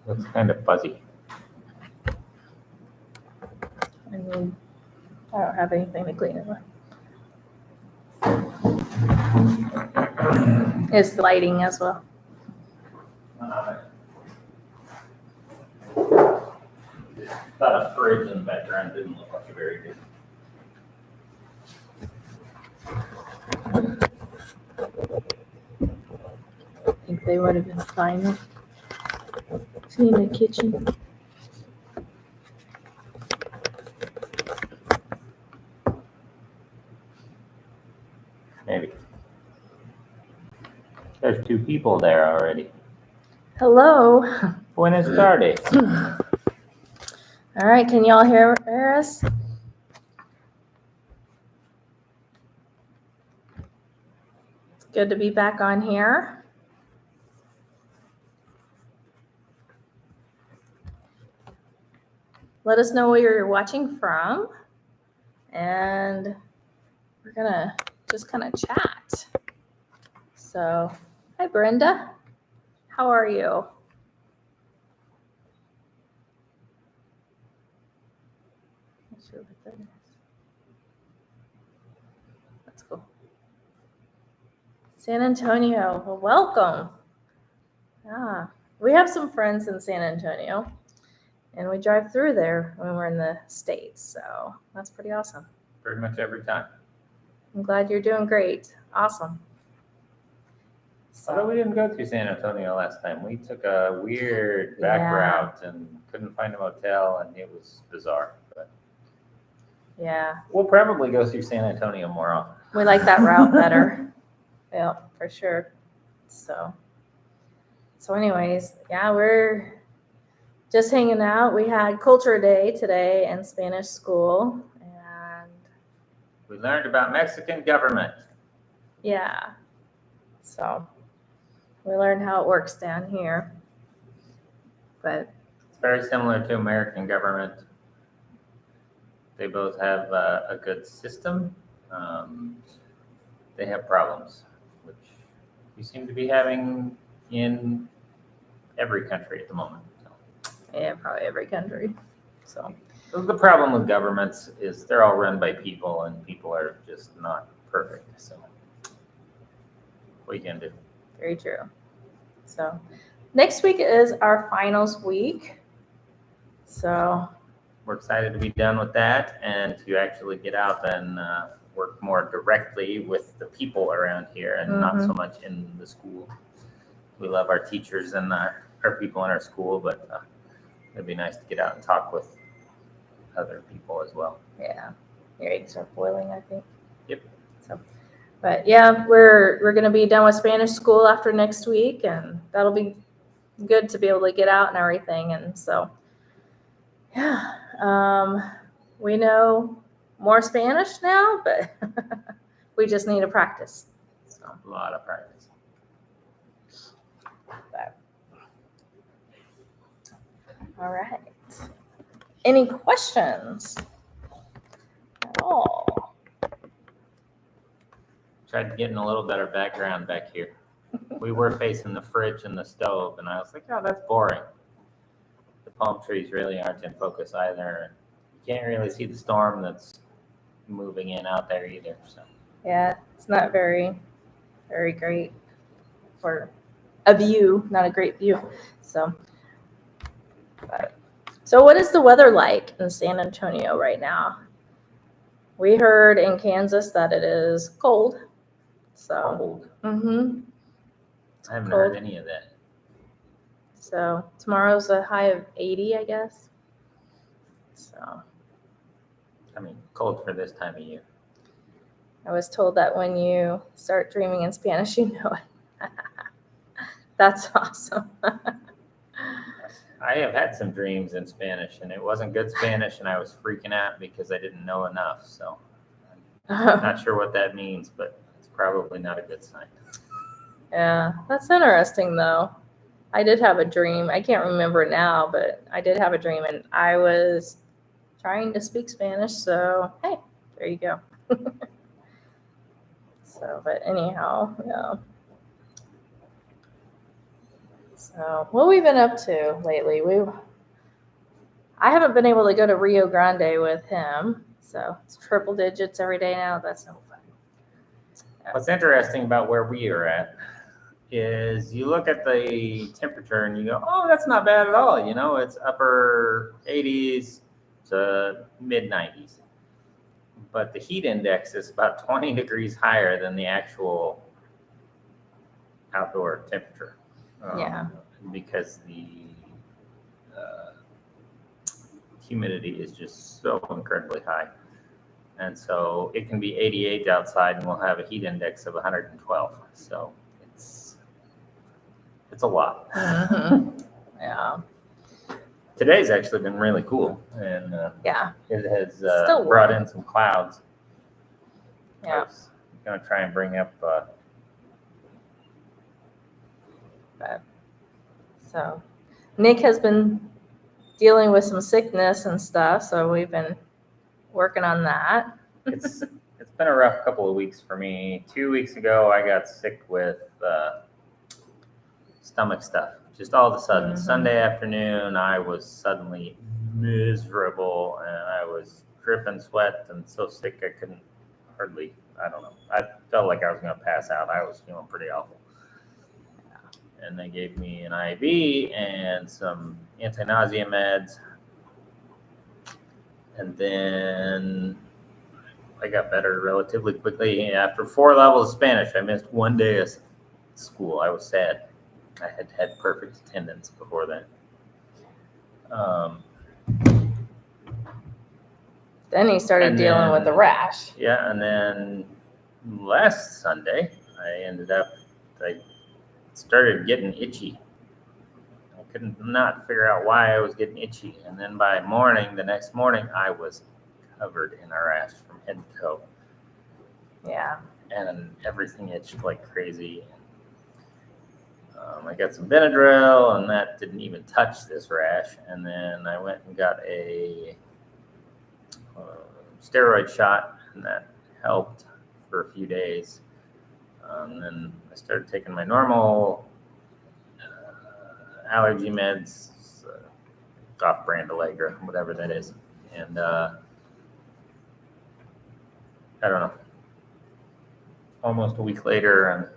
Looks kind of fuzzy. I mean, I don't have anything to clean it with. It's lighting as well. Thought a fridge in the background didn't look like a very good. I think they would have been fine with cleaning the kitchen. Maybe. There's 2 people there already. Hello. Buenas tardes. All right, can y'all hear us? It's good to be back on here. Let us know where you're watching from, and we're gonna just kind of chat. So, hi Brenda, how are you? Not sure what that is. That's cool. San Antonio, well, welcome. Yeah, we have some friends in San Antonio, and we drive through there when we're in the States, so that's pretty awesome. Pretty much every time. I'm glad you're doing great. Awesome. Although we didn't go through San Antonio last time. We took a weird back Yeah. route and couldn't find a motel, and it was bizarre. But Yeah, we'll probably go through San Antonio more often. we like that route better. Yeah, for sure. So anyways, yeah, we're just hanging out. We had Culture Day today in Spanish school, and We learned about Mexican government. yeah, so we learned how it works down here. But It's very similar to American government. They both have a good system. They have problems, which we seem to be having in every country at the moment. So. yeah, probably every country. So The problem with governments is they're all run by people, and people are just not perfect. So what you can do? very true. So next week is our finals week. So We're excited to be done with that and to actually get out and work more directly with the people around here and not so much in the school. We love our teachers and our people in our school, but it'd be nice to get out and talk with other people as well. yeah, your eggs are boiling, I think. Yep. So, but yeah, we're gonna be done with Spanish school after next week, and that'll be good to be able to get out and everything. And so, yeah, we know more Spanish now, but we just need to practice. So, A lot of practice. but, all right. Any questions at all? Tried getting a little better background back here. We were facing the fridge and the stove, and I was like, oh, that's boring. The palm trees really aren't in focus either. You can't really see the storm that's moving in out there either. So Yeah, it's not very great for a view, not a great view. So, so what is the weather like in San Antonio right now? We heard in Kansas that it is cold. So, cold. I haven't cold. heard any of that. So tomorrow's a high of 80, I guess. So I mean, cold for this time of year. I was told that when you start dreaming in Spanish, you know it. That's awesome. I have had some dreams in Spanish, and it wasn't good Spanish, and I was freaking out because I didn't know enough. So I'm not sure what that means, but it's probably not a good sign. Yeah, that's interesting, though. I did have a dream. I can't remember it now, but I did have a dream, and I was trying to speak Spanish. So, hey, there you go. So, but anyhow, yeah. So, So, what we've been up to lately? I haven't been able to go to Rio Grande with him, so it's triple digits every day now. That's no fun. What's interesting about where we are at is you look at the temperature and you go, oh, that's not bad at all. You know, it's upper 80s to mid 90s. But the heat index is about 20 degrees higher than the actual outdoor temperature. Yeah. Because the humidity is just so incredibly high. And so it can be 88 outside and we'll have a heat index of 112. So it's a lot. Mm-hmm. Yeah. Today's actually been really cool, and Yeah. it has Still brought warm. in some clouds. I Yeah. was going to try and bring up So Nick has been dealing with some sickness and stuff, so we've been working on that. it's been a rough couple of weeks for me. 2 weeks ago, I got sick with stomach stuff. Just all of a sudden, Sunday afternoon, I was suddenly miserable, and I was dripping sweat and so sick I couldn't hardly. I don't know. I felt like I was going to pass out. I was feeling pretty awful. And they gave me an IV and some anti-nausea meds. And then I got better relatively quickly. After 4 levels of Spanish, I missed 1 day of school. I was sad. I had had perfect attendance before then. Then he started dealing with the rash. Yeah, and then last Sunday, I started getting itchy. I couldn't not figure out why I was getting itchy. And then by the next morning, I was covered in a rash from head to toe. Yeah. And everything itched like crazy. I got some Benadryl, and that didn't even touch this rash. And then I went and got a steroid shot, and that helped for a few days. Then I started taking my normal allergy meds, off-brand Allegra, whatever that is. And I don't know. Almost a week later, and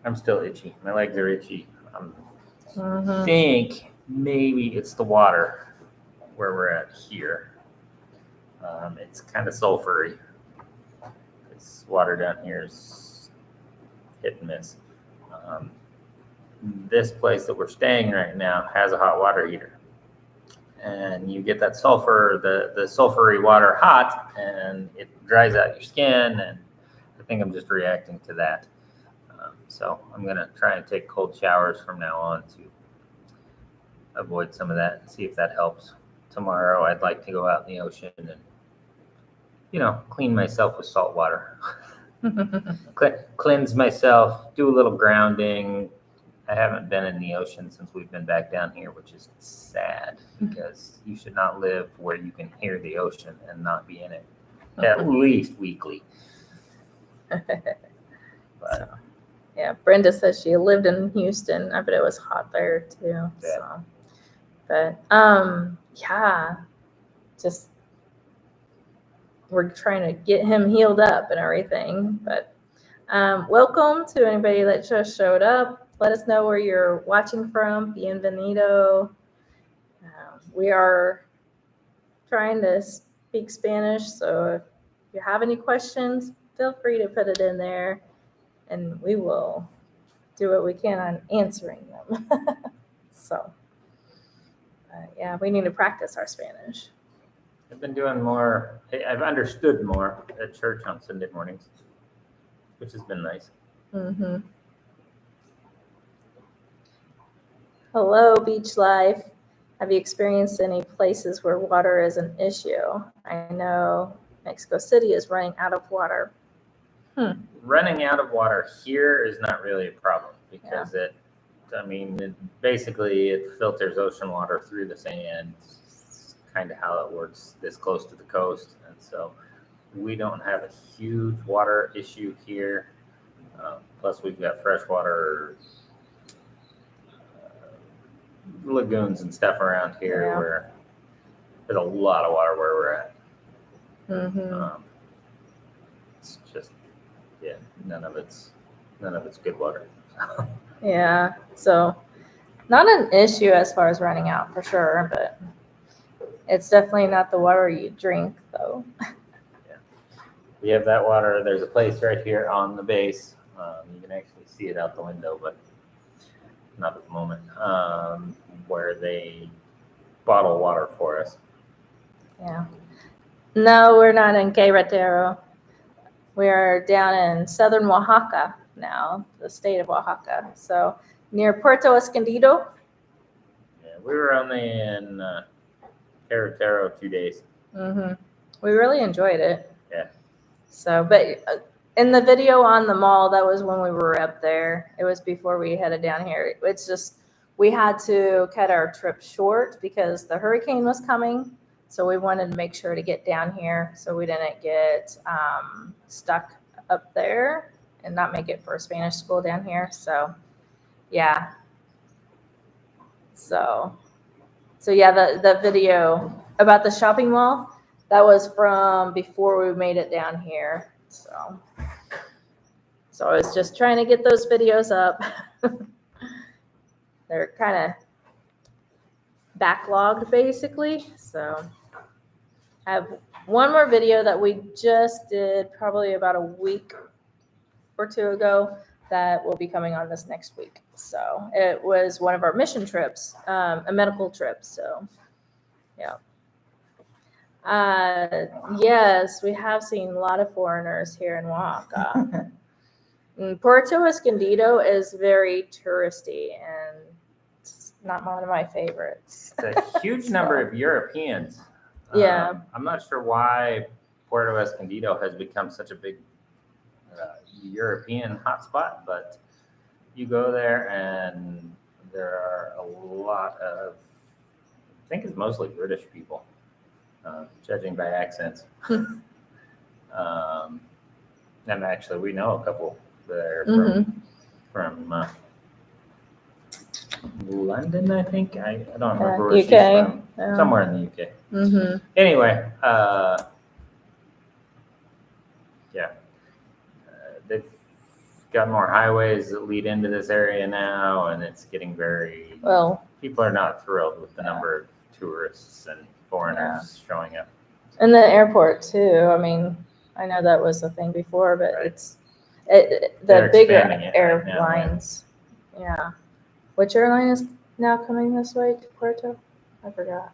I'm still itchy. My legs are itchy. I think maybe it's the water where we're at here. It's kind of sulfury. This water down here is hit and miss. This place that we're staying right now has a hot water heater. And you get that sulfur, the sulfury water hot, and it dries out your skin. And I think I'm just reacting to that. So I'm going to try and take cold showers from now on to avoid some of that and see if that helps. Tomorrow, I'd like to go out in the ocean and, clean myself with salt water. Cleanse myself, do a little grounding. I haven't been in the ocean since we've been back down here, which is sad because you should not live where you can hear the ocean and not be in it at least weekly. But, yeah, Brenda says she lived in Houston. I bet it was hot there too. Yeah. So, but yeah, just we're trying to get him healed up and everything. But welcome to anybody that just showed up. Let us know where you're watching from. Bienvenido. We are trying to speak Spanish, so if you have any questions, feel free to put it in there, and we will do what we can on answering them. So, yeah, we need to practice our Spanish. I've been doing more. I've understood more at church on Sunday mornings, which has been nice. Mm-hmm. Hello, Beach Life. Have you experienced any places where water is an issue? I know Mexico City is running out of water. Running out of water here is not really a problem because basically it filters ocean water through the sand. It's kind of how it works this close to the coast. And so we don't have a huge water issue here. Plus we've got freshwater lagoons and stuff around here Yeah. where there's a lot of water where we're at. Mm-hmm. It's just, yeah, none of it's good water. Yeah. So not an issue as far as running out for sure, but it's definitely not the water you drink though. We have that water. There's a place right here on the base. You can actually see it out the window, but not at the moment, where they bottle water for us. Yeah. No, we're not in Querétaro. We're down in southern Oaxaca now, the state of Oaxaca. So near Puerto Escondido. Yeah, we were only in Querétaro 2 days. Mm-hmm. We really enjoyed it. Yeah. So, but in the video on the mall, that was when we were up there. It was before we headed down here. It's just, we had to cut our trip short because the hurricane was coming. So we wanted to make sure to get down here so we didn't get stuck up there and not make it for Spanish school down here. So, yeah. So yeah, the video about the shopping mall, that was from before we made it down here. So I was just trying to get those videos up. They're kind of backlogged basically. So I have one more video that we just did probably about a week or two ago that will be coming on this next week. So it was one of our mission trips, a medical trip. So yeah. Yes, we have seen a lot of foreigners here in Oaxaca. Puerto Escondido is very touristy and it's not one of my favorites. It's a huge number of Europeans. Yeah. I'm not sure why Puerto Escondido has become such a big European hotspot, but you go there and there are a lot of, I think it's mostly British people, judging by accents. And actually, we know a couple that are from London, I think. I don't remember where UK. she's from. Yeah. Somewhere in the UK. Mm-hmm. Anyway, yeah. They've got more highways that lead into this area now, and it's getting very... Well, people are not thrilled with the number of tourists and foreigners showing up. and the airport too. I mean, I know that was a thing before, but Right. the They're bigger expanding it right now, airlines. Yeah. Which airline is now coming this way to Puerto? I forgot.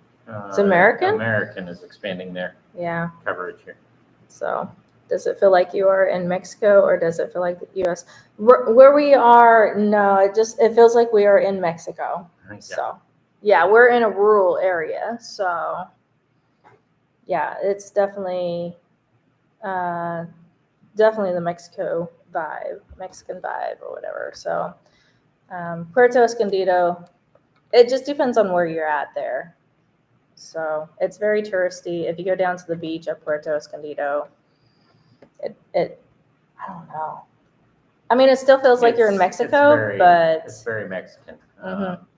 It's American? American is expanding their Yeah. coverage here. So does it feel like you are in Mexico or does it feel like the U.S.? Where we are, no, it feels like we are in Mexico. Yeah. So yeah, we're in a rural area. So yeah, it's definitely the Mexican vibe or whatever. So Puerto Escondido, it just depends on where you're at there. So it's very touristy. If you go down to the beach at Puerto Escondido, it I don't know. I mean, it still feels like you're in Mexico, but it's very Mexican.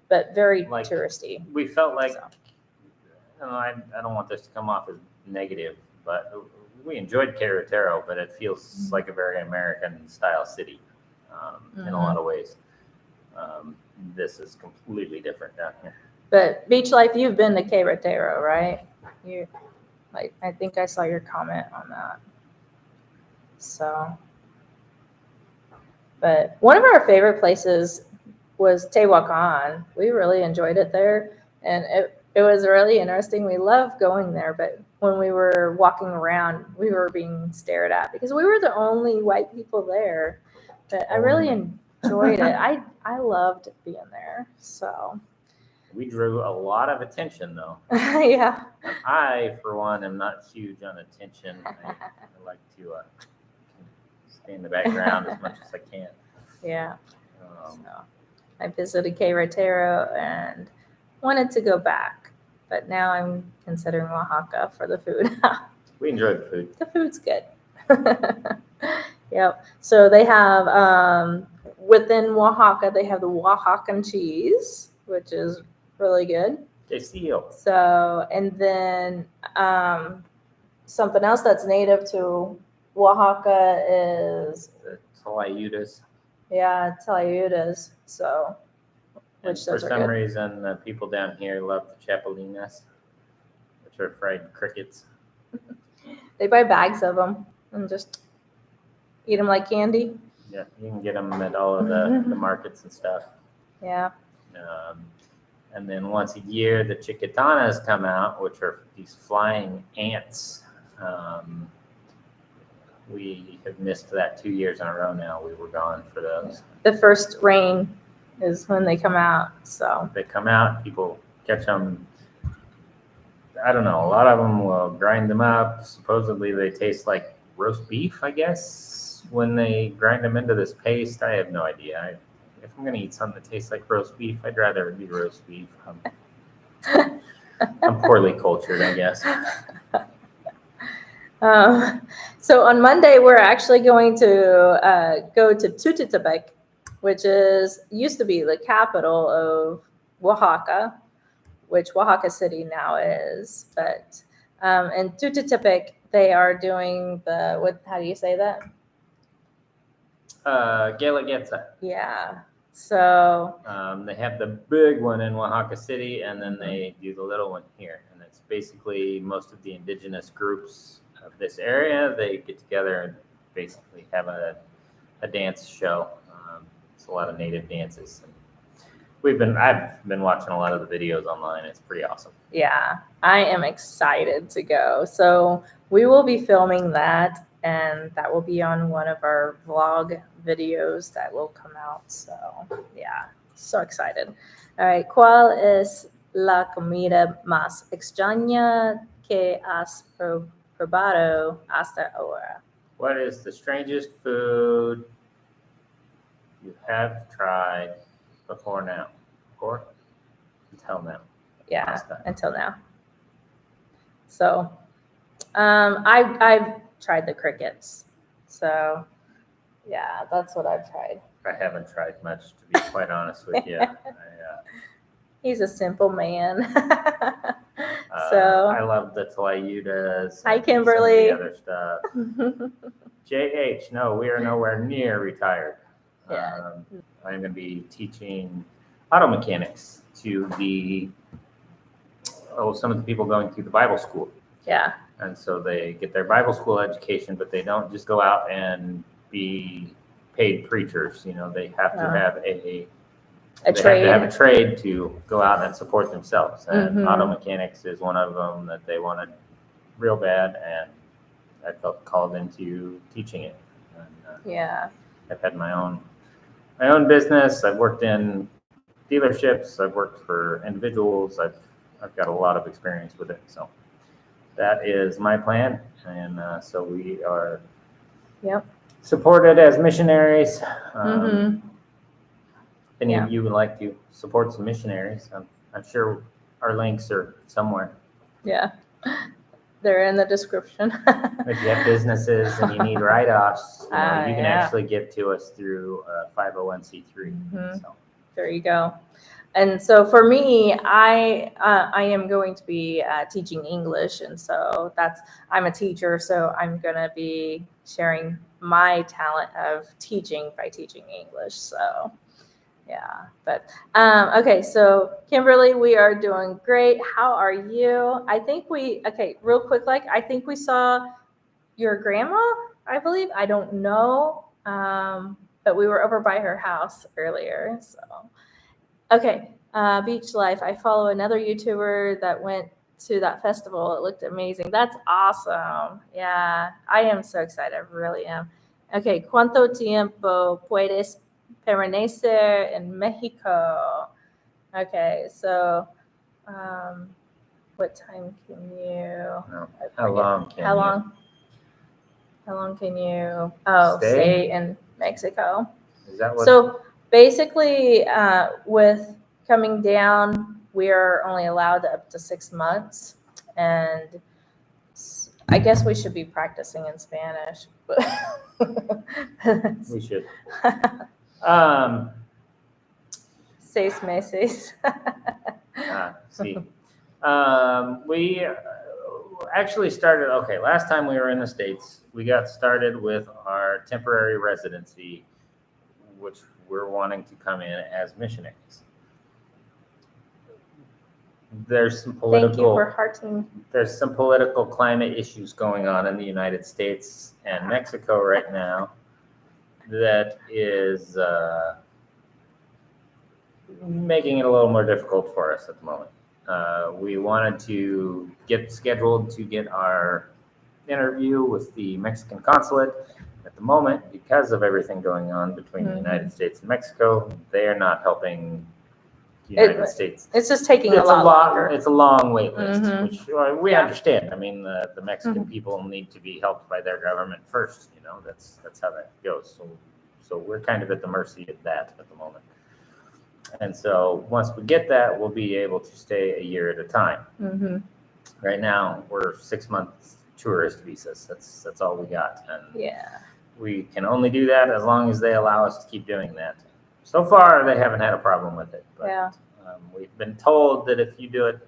But very like, touristy. We felt like, So. I don't want this to come off as negative, but we enjoyed Querétaro, but it feels like a very American style city in a lot of ways. This is completely different down here. But beach life, you've been to Querétaro, right? I think I saw your comment on that. So, but one of our favorite places was Tehuacan. We really enjoyed it there, and it was really interesting. We loved going there, but when we were walking around, we were being stared at because we were the only white people there. But I really enjoyed it. I loved being there. So we drew a lot of attention, though. Yeah. And I, for one, am not huge on attention. I like to stay in the background as much as I can. Yeah. So I visited Querétaro and wanted to go back, but now I'm considering Oaxaca for the food. We enjoyed the food. The food's good. Yep. So they have within Oaxaca, they have the Oaxacan cheese, which is really good. Quesillo. So, and then something else that's native to Oaxaca is, The tlayudas. yeah, tlayudas. So, And which for those are some good. reason, the people down here love the chapulines, which are fried crickets. They buy bags of them and just eat them like candy. Yeah, you can get them at all of the markets and stuff. Yeah. And then once a year, the chicatanas come out, which are these flying ants. We have missed that 2 years in a row now. We were gone for those. The first rain is when they come out. So They come out, people catch them. I don't know. A lot of them will grind them up. Supposedly they taste like roast beef, I guess, when they grind them into this paste. I have no idea. If I'm going to eat something that tastes like roast beef, I'd rather it be roast beef. I'm poorly cultured, I guess. So on Monday, we're actually going to go to Tututepec, which used to be the capital of Oaxaca, which Oaxaca City now is. But in Tututepec, they are doing how do you say that? Guelaguetza. Yeah. So they have the big one in Oaxaca City, and then they do the little one here. And it's basically most of the indigenous groups of this area. They get together and basically have a dance show. It's a lot of native dances. And I've been watching a lot of the videos online. It's pretty awesome. yeah, I am excited to go. So we will be filming that, and that will be on one of our vlog videos that will come out. So yeah, so excited. All right, ¿cuál es la comida más extraña que has probado hasta ahora? What is the strangest food you have tried before now? Or until now? Yeah, Last time. until now. So I've tried the crickets. So yeah, that's what I've tried. I haven't tried much, to be quite honest with you. He's a simple man. I love the tlayudas. Hi, and some of Kimberly. the other stuff. JH, no, we are nowhere near retired. Yeah. I'm going to be teaching auto mechanics to some of the people going through the Bible school. Yeah. And so they get their Bible school education, but they don't just go out and be paid preachers. You know, they have to have a trade. Have to have a trade to go out and support themselves. And auto mechanics is one of them that they wanted real bad, and I felt called into teaching it. And, I've had my own business. I've worked in dealerships. I've worked for individuals. I've got a lot of experience with it. So that is my plan, and so we are supported as missionaries. If any of you would like to support some missionaries, I'm sure our links are somewhere. Yeah, they're in the description. If you have businesses and you need write-offs, you can actually give to us through 501c3. So. There you go. And so for me, I am going to be teaching English, and so I'm a teacher, so I'm gonna be sharing my talent of teaching by teaching English. So yeah, but okay. So Kimberly, we are doing great. How are you? I think real quick, I think we saw your grandma, I believe. I don't know, but we were over by her house earlier. So. Okay, beach life. I follow another YouTuber that went to that festival. It looked amazing. That's awesome. Yeah, I am so excited. I really am. Okay, ¿cuánto tiempo puedes permanecer en Mexico? Okay, so what time can you? How long can you stay in Mexico? Is that what? So basically, with coming down, we are only allowed up to 6 months, and I guess we should be practicing in Spanish. We should. 6 meses. See, we actually started, okay, last time we were in the States, we got started with our temporary residency, which we're wanting to come in as missionaries. There's some Thank you for political, hearting. there's some political climate issues going on in the United States and Mexico right now that is making it a little more difficult for us at the moment. We wanted to get scheduled to get our interview with the Mexican consulate. At the moment, because of everything going on between the United States and Mexico, they are not helping the United States. It's just taking a lot longer. It's a long wait list, Mhm. which we Yeah. understand. I mean, the Mexican people need to be helped by their government first. You know, that's how that goes. So we're kind of at the mercy of that at the moment. And so once we get that, we'll be able to stay a year at a time. Mm-hmm. Right now, we're 6 months tourist visas. That's all we got, and Yeah. we can only do that as long as they allow us to keep doing that. So far, they haven't had a problem with it. But, Yeah. We've been told that if you do it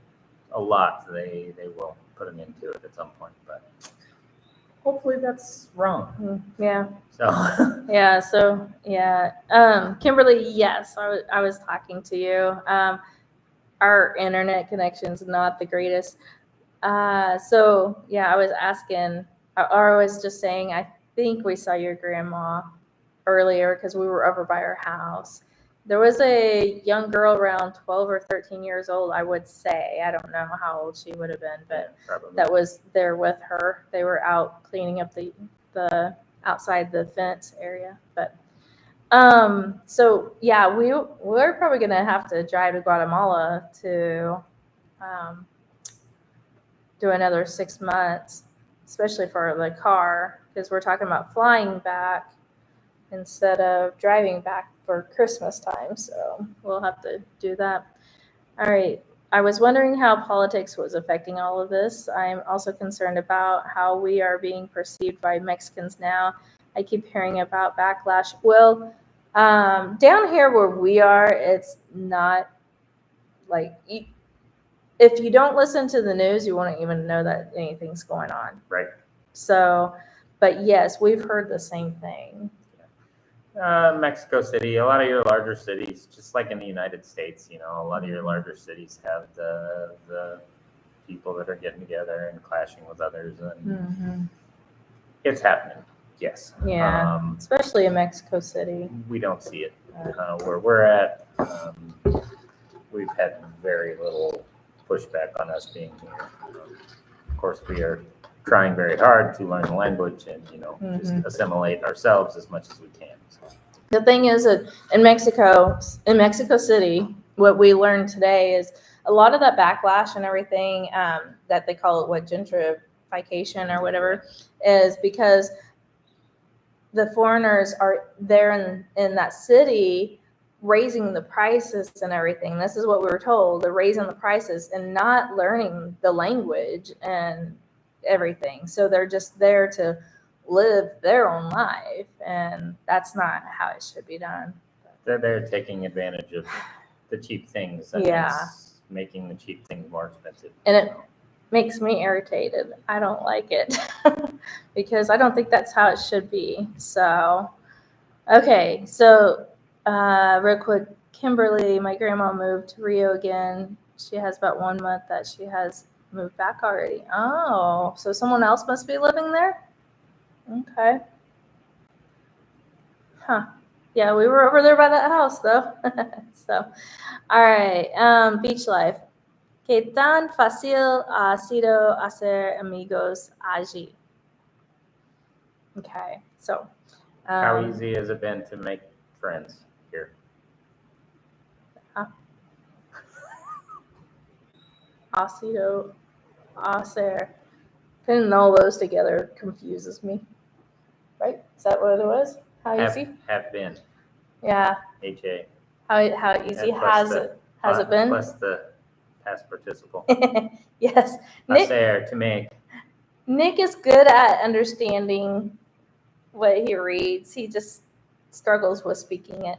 a lot, they will put an end to it at some point. But hopefully, that's wrong. Yeah. So Yeah. So yeah. Kimberly, yes, I was talking to you. Our internet connection's not the greatest. So yeah, I was asking, or I was just saying, I think we saw your grandma earlier because we were over by her house. There was a young girl around 12 or 13 years old, I would say. I don't know how old she would have been, but probably. that was there with her. They were out cleaning up the outside the fence area. But so yeah, we're probably gonna have to drive to Guatemala to do another 6 months, especially for the car, because we're talking about flying back instead of driving back for Christmas time. So we'll have to do that. All right. I was wondering how politics was affecting all of this. I'm also concerned about how we are being perceived by Mexicans now. I keep hearing about backlash. Well, down here where we are, it's not like if you don't listen to the news, you won't even know that anything's going on. Right. So, but yes, we've heard the same thing. Mexico City, a lot of your larger cities, just like in the United States, you know, a lot of your larger cities have the people that are getting together and clashing with others, and it's happening. Yes. Yeah. Especially in Mexico City. We don't see it where we're at. We've had very little pushback on us being here. Of course, we are trying very hard to learn the language and, you know, just assimilate ourselves as much as we can. So. The thing is that in Mexico City, what we learned today is a lot of that backlash and everything that they call it, gentrification or whatever, is because the foreigners are there in that city raising the prices and everything. This is what we were told. They're raising the prices and not learning the language and everything. So they're just there to live their own life, and that's not how it should be done. They're taking advantage of the cheap things and it's making the cheap things more expensive. And it makes me irritated. I don't like it because I don't think that's how it should be. So, okay. So, real quick, Kimberly, my grandma moved to Rio again. She has about 1 month that she has moved back already. Oh, so someone else must be living there? Okay. Huh. Yeah, we were over there by that house, though. So, all right. Beach life. ¿Qué tan fácil ha sido hacer amigos allí? Okay, so. How easy has it been to make friends here? Ha sido hacer. Putting all those together confuses me. Right? Is that what it was? How easy? Have been. Yeah. HA. How easy has it been? Plus the past participle. Yes. Hacer, to make. Nick is good at understanding what he reads. He just struggles with speaking it.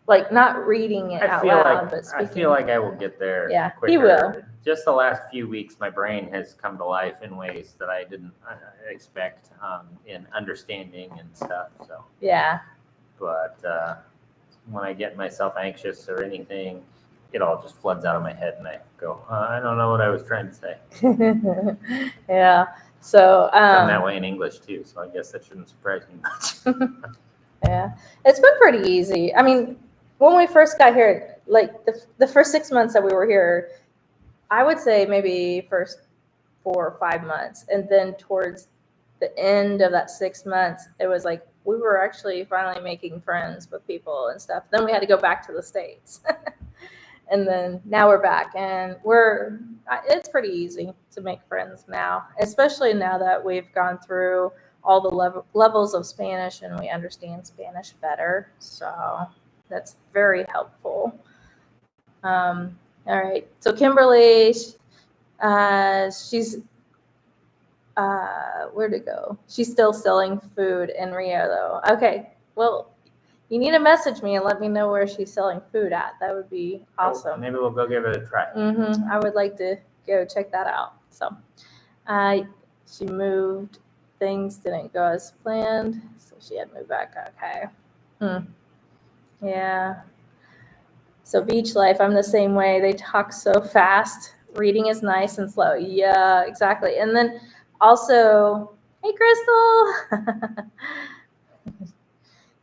Like not reading it out loud, but I speaking. feel like I will get there. Yeah, quicker. he will. Just the last few weeks, my brain has come to life in ways that I didn't expect in understanding and stuff. So Yeah. but when I get myself anxious or anything, it all just floods out of my head, and I go, I don't know what I was trying to say. Yeah. So I'm that way in English too, so I guess that shouldn't surprise me much. Yeah, it's been pretty easy. I mean, when we first got here, like the first 6 months that we were here, I would say maybe first 4 or 5 months, and then towards the end of that 6 months, it was like we were actually finally making friends with people and stuff. Then we had to go back to the States. And then now we're back, and it's pretty easy to make friends now, especially now that we've gone through all the levels of Spanish and we understand Spanish better. So that's very helpful. All right. So Kimberly, she's where'd it go? She's still selling food in Rio, though. Okay. Well, you need to message me and let me know where she's selling food at. That would be awesome. Oh, maybe we'll go give it a try. I would like to go check that out. So she moved. Things didn't go as planned, so she had to move back. Okay. Yeah. So beach life, I'm the same way. They talk so fast. Reading is nice and slow. Yeah, exactly. And then also, hey, Crystal.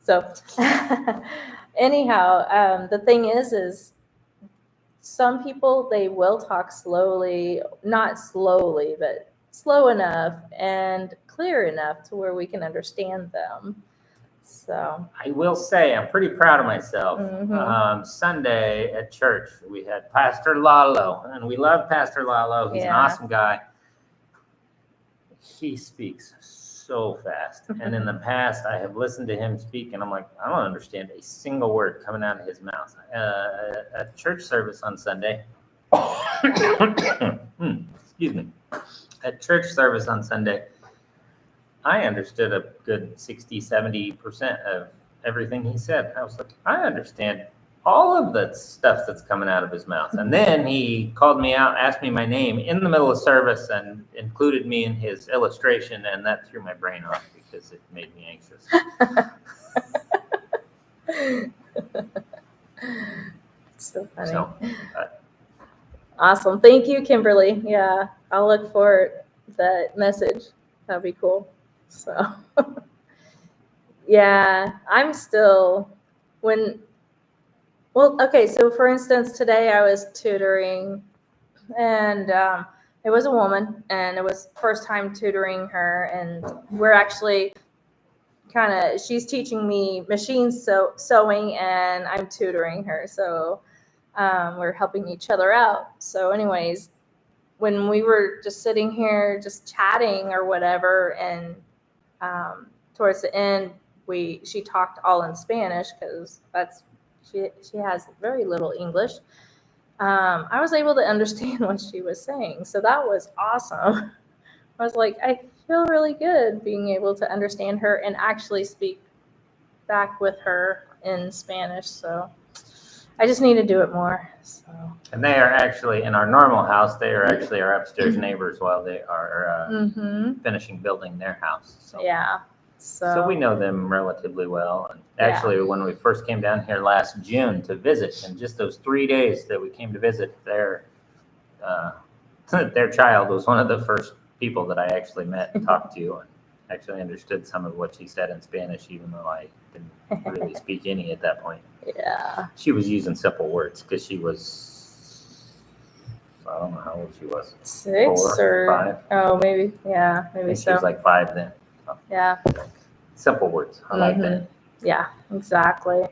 So anyhow, the thing is some people, they will talk slowly, not slowly, but slow enough and clear enough to where we can understand them. So I will say I'm pretty proud of myself. Sunday at church, we had Pastor Lalo, and we love Pastor Lalo. He's an awesome guy. He speaks so fast. And in the past, I have listened to him speak, and I'm like, I don't understand a single word coming out of his mouth. At church service on Sunday, excuse me, at church service on Sunday, I understood a good 60, 70% of everything he said. I was like, I understand all of the stuff that's coming out of his mouth. And then he called me out, asked me my name in the middle of service, and included me in his illustration, and that threw my brain off because it made me anxious. So funny. Awesome. Thank you, Kimberly. Yeah, I'll look for that message. That'd be cool. So, yeah, I'm still okay. So for instance, today I was tutoring, and it was a woman, and it was first time tutoring her, and we're actually she's teaching me machine sewing, and I'm tutoring her. So we're helping each other out. So anyways, when we were just sitting here just chatting or whatever, and towards the end she talked all in Spanish because she has very little English. I was able to understand what she was saying, so that was awesome. I was like, I feel really good being able to understand her and actually speak back with her in Spanish. So I just need to do it more. So. And they are actually, in our normal house, they are actually our upstairs neighbors while they are finishing building their house. So. Yeah. So we know them relatively well. And actually, when we first came down here last June to visit, and just those 3 days that we came to visit, their child was one of the first people that I actually met and talked to, and actually understood some of what she said in Spanish, even though I didn't really speak any at that point. Yeah. She was using simple words because she was, I don't know how old she was. 6 or 5. Oh, maybe. Yeah, maybe so. She was like 5 then. So. Yeah. Simple words. I like that. Yeah, exactly.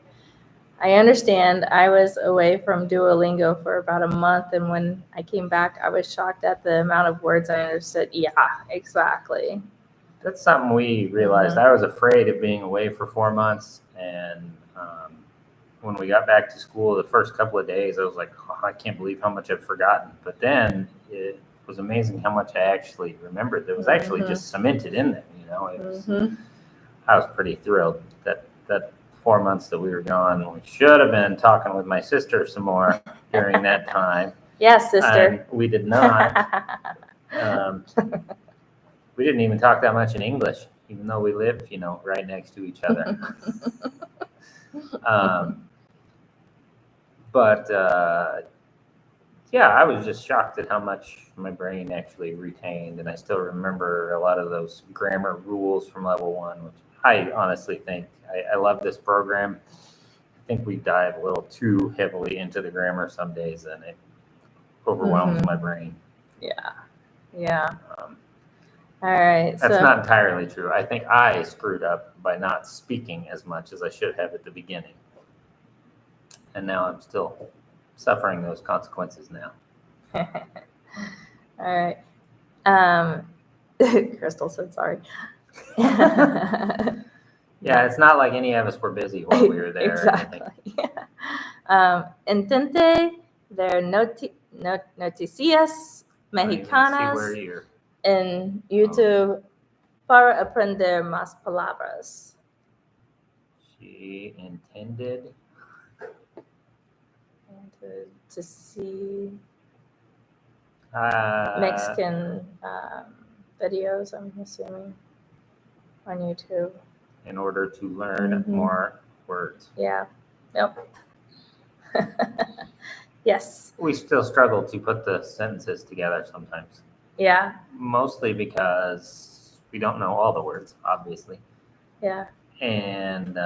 I understand. I was away from Duolingo for about a month, and when I came back, I was shocked at the amount of words I understood. Yeah, exactly. That's something we realized. I was afraid of being away for 4 months, and when we got back to school, the first couple of days, I was like, oh, I can't believe how much I've forgotten. But then it was amazing how much I actually remembered. That was actually just cemented in there. You know, it was, I was pretty thrilled that 4 months that we were gone. We should have been talking with my sister some more during that time. Yes, sister. And we did not. We didn't even talk that much in English, even though we live, right next to each other. But yeah, I was just shocked at how much my brain actually retained. And I still remember a lot of those grammar rules from level 1, which I honestly think I love this program. I think we dive a little too heavily into the grammar some days, and it overwhelms my brain. Yeah. All right. That's not entirely true. I think I screwed up by not speaking as much as I should have at the beginning. And now I'm still suffering those consequences now. All right. Crystal said sorry. Yeah, it's not like any of us were busy while we were there. Exactly. Intente ver noticias mexicanas en YouTube para aprender más palabras. She intended to see Mexican videos, I'm assuming, on YouTube. In order to learn more words. Yeah. Yep. Yes. We still struggle to put the sentences together sometimes. Yeah. Mostly because we don't know all the words, obviously. Yeah. And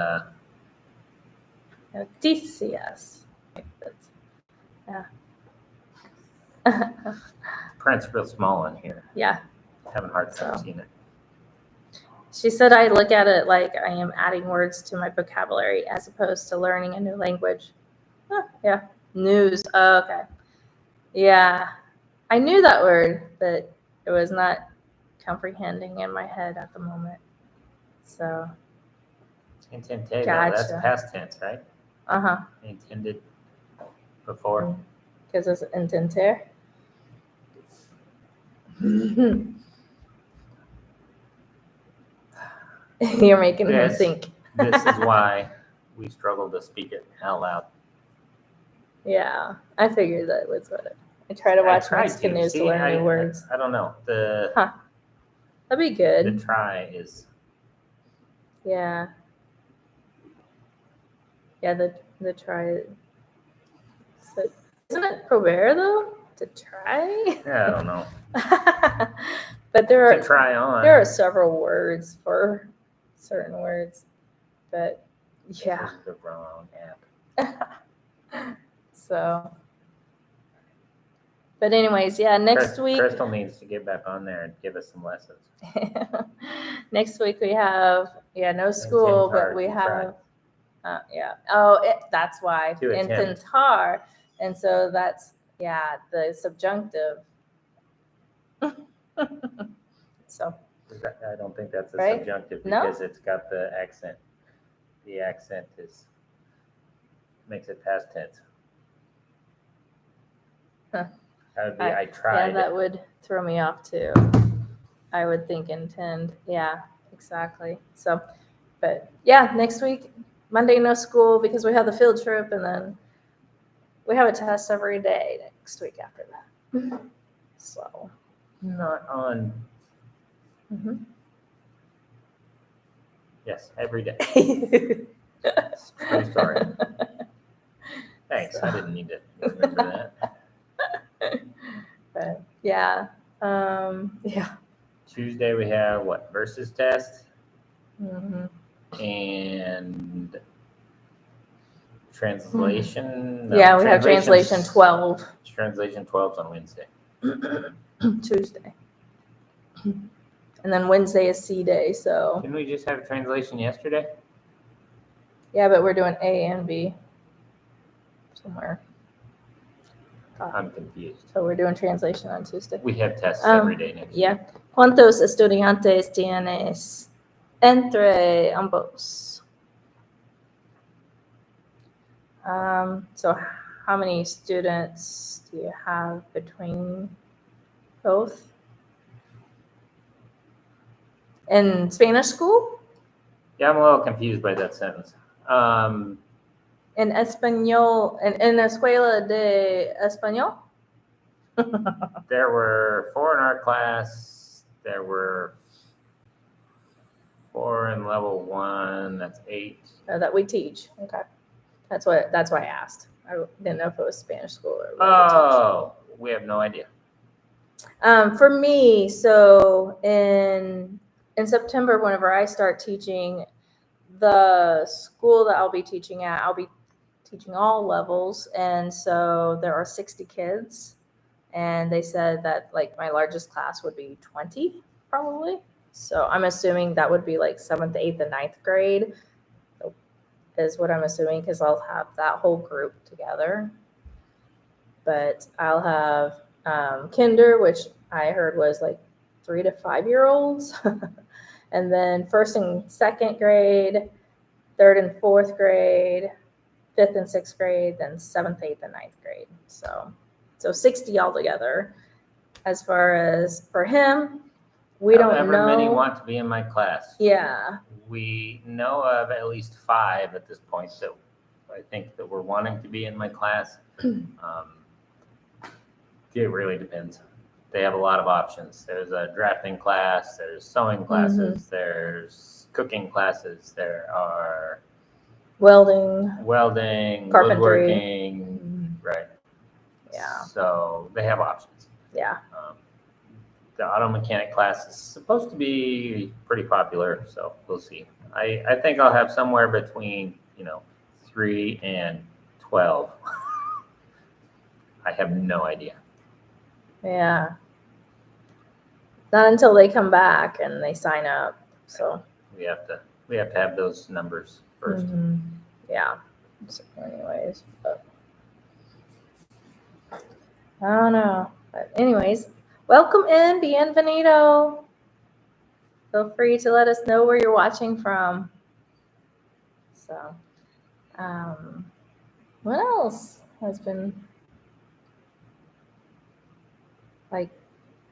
noticias. Yeah. Print's real small in here. Yeah. Having a hard time seeing it. She said I look at it like I am adding words to my vocabulary as opposed to learning a new language. Yeah. News. Oh, okay. Yeah. I knew that word, but it was not comprehending in my head at the moment. So. Intente, Gotcha. That's past tense, right? Uh-huh. Intended before. Because it's intenter. You're making me think. This is why we struggle to speak it out loud. Yeah, I figured that was what I try to watch Mexican news to learn new words. I don't know. That'd be good. The try is. Yeah. Yeah, the try. So, isn't it prover though? To try? Yeah, I don't know. But there are to try on. There are several words for certain words, but yeah. This is the wrong app. So, but anyways, yeah, next week. Crystal needs to get back on there and give us some lessons. Next week we have, no school, but we have, that's why. Intentar. And so that's, the subjunctive. So. I don't think that's a right? subjunctive because it's got the accent. The accent makes it past tense. That would be I tried. Yeah, that would throw me off too. I would think intend. Yeah, exactly. So, but next week, Monday, no school because we have the field trip, and then we have a test every day next week after that. So. Not on. Yes, every day. True story. Thanks. I didn't need to remember that. But Tuesday we have what? Versus test. And translation. We have translation 12. Translation 12's on Wednesday. Tuesday. And then Wednesday is C day, so. Didn't we just have a translation yesterday? Yeah, but we're doing A and B somewhere. I'm confused. So we're doing translation on Tuesday. We have tests every day next week. Yeah. ¿Cuántos estudiantes tienes entre ambos? So how many students do you have between both? In Spanish school? Yeah, I'm a little confused by that sentence. En español, en escuela de español? There were 4 in our class. There were 4 in level 1. That's 8. That we teach. Okay. That's why I asked. I didn't know if it was Spanish school or what Oh, we have no idea. For me, so in September, whenever I start teaching, the school that I'll be teaching at, I'll be teaching all levels, and so there are 60 kids, and they said that like my largest class would be 20 probably. So I'm assuming that would be like 7th, 8th, and 9th grade is what I'm assuming, because I'll have that whole group together. But I'll have kinder, which I heard was like 3 to 5-year-olds, and then 1st and 2nd grade, 3rd and 4th grade, 5th and 6th grade, then 7th, 8th, and 9th grade. So 60 altogether. As far as for him, we don't know. However many want to be in my class. Yeah. We know of at least 5 at this point that I think that we're wanting to be in my class. It really depends. They have a lot of options. There's a drafting class, there's sewing classes, there's cooking classes, there are welding, carpentry, woodworking, right? Yeah. So they have options. Yeah. The auto mechanic class is supposed to be pretty popular, so we'll see. I think I'll have somewhere between 3 and 12. I have no idea. Yeah. Not until they come back and they sign up. So we have to have those numbers first. Yeah. So anyways, but I don't know. But anyways, welcome in, bienvenido. Feel free to let us know where you're watching from. So, what else has been like?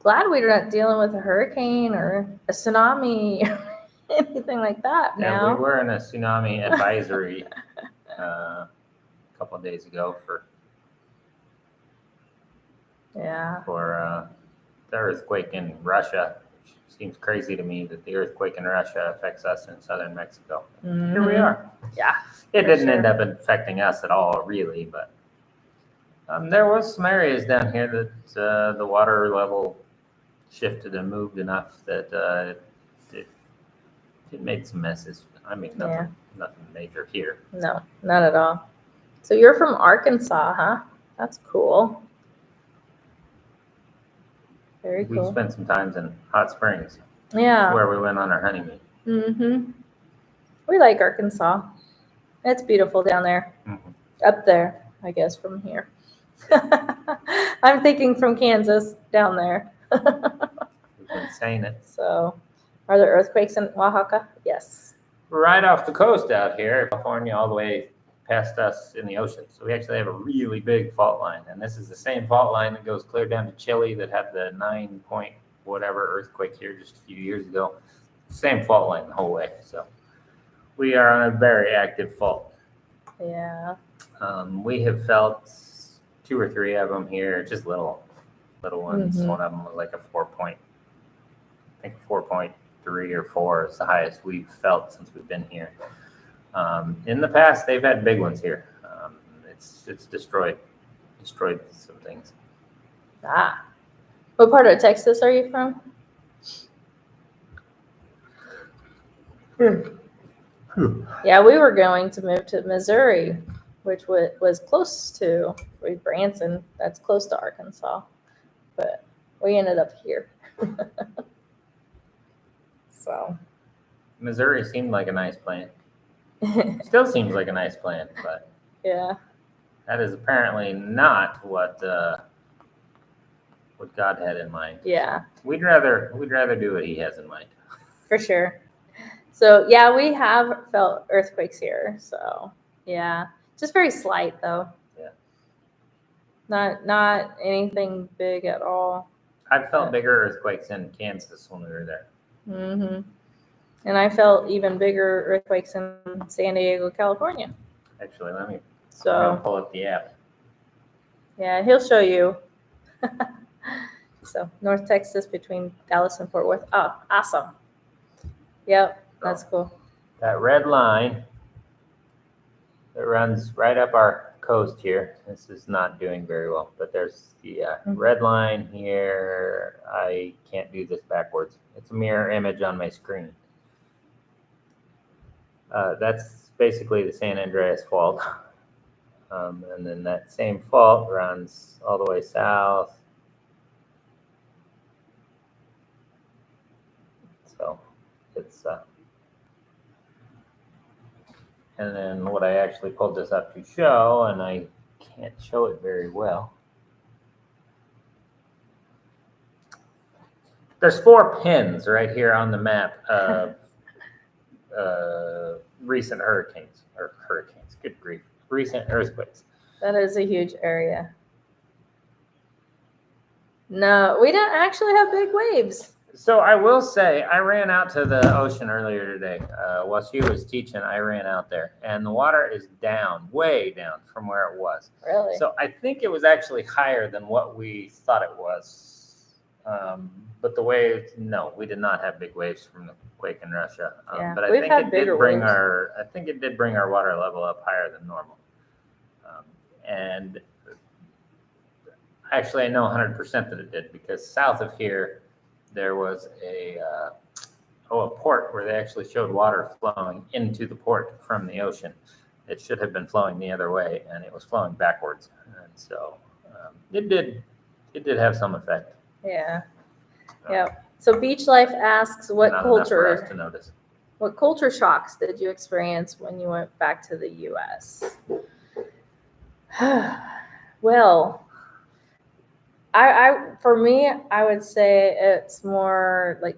Glad we're not dealing with a hurricane or a tsunami or anything like that now. Yeah, we were in a tsunami advisory a couple of days ago for the earthquake in Russia. Which seems crazy to me that the earthquake in Russia affects us in southern Mexico. Here we are. Yeah. It didn't end up affecting us at all, really, but there was some areas down here that the water level shifted and moved enough that it made some messes. I mean, nothing major here. No, not at all. So you're from Arkansas, huh? That's cool. Very cool. We spent some time in Hot Springs. Yeah. Where we went on our honeymoon. We like Arkansas. It's beautiful down there. Up there, I guess, from here. I'm thinking from Kansas down there. We've been saying it. So, are there earthquakes in Oaxaca? Yes. Right off the coast out here, California, all the way past us in the ocean. So we actually have a really big fault line. And this is the same fault line that goes clear down to Chile that had the 9 point whatever earthquake here just a few years ago. Same fault line the whole way. So we are on a very active fault. Yeah. We have felt 2 or 3 of them here, just little ones. One of them was like a 4.3 or 4 is the highest we've felt since we've been here. In the past, they've had big ones here. It's destroyed some things. What part of Texas are you from? Yeah, we were going to move to Missouri, which was close to Branson. That's close to Arkansas, but we ended up here. So Missouri seemed like a nice plan. Still seems like a nice plan, but yeah, that is apparently not what God had in mind. Yeah, we'd rather do what He has in mind. For sure. So yeah, we have felt earthquakes here. So yeah, just very slight though. Yeah. Not anything big at all. I've felt bigger earthquakes in Kansas when we were there. And I felt even bigger earthquakes in San Diego, California. Actually, I'm gonna So pull up the app. yeah, he'll show you. So North Texas between Dallas and Fort Worth. Oh, awesome. Yep, that's cool. That red line that runs right up our coast here. This is not doing very well, but there's the red line here. I can't do this backwards. It's a mirror image on my screen. That's basically the San Andreas Fault. And then that same fault runs all the way south. So it's, and then what I actually pulled this up to show, and I can't show it very well. There's 4 pins right here on the map of recent hurricanes, good grief, recent earthquakes. That is a huge area. No, we don't actually have big waves. So I will say, I ran out to the ocean earlier today. While she was teaching, I ran out there, and the water is down, way down from where it was. Really? So I think it was actually higher than what we thought it was. But the waves, no, we did not have big waves from the quake in Russia. Yeah, but I we've think had it bigger did bring waves. I think it did bring our water level up higher than normal. And actually, I know 100% that it did, because south of here, there was a port where they actually showed water flowing into the port from the ocean. It should have been flowing the other way, and it was flowing backwards. And so it did have some effect. Yeah. Yep. So Beach Life asks, what Not enough for us culture, to notice. what culture shocks did you experience when you went back to the U.S.? Well, for me, I would say it's more like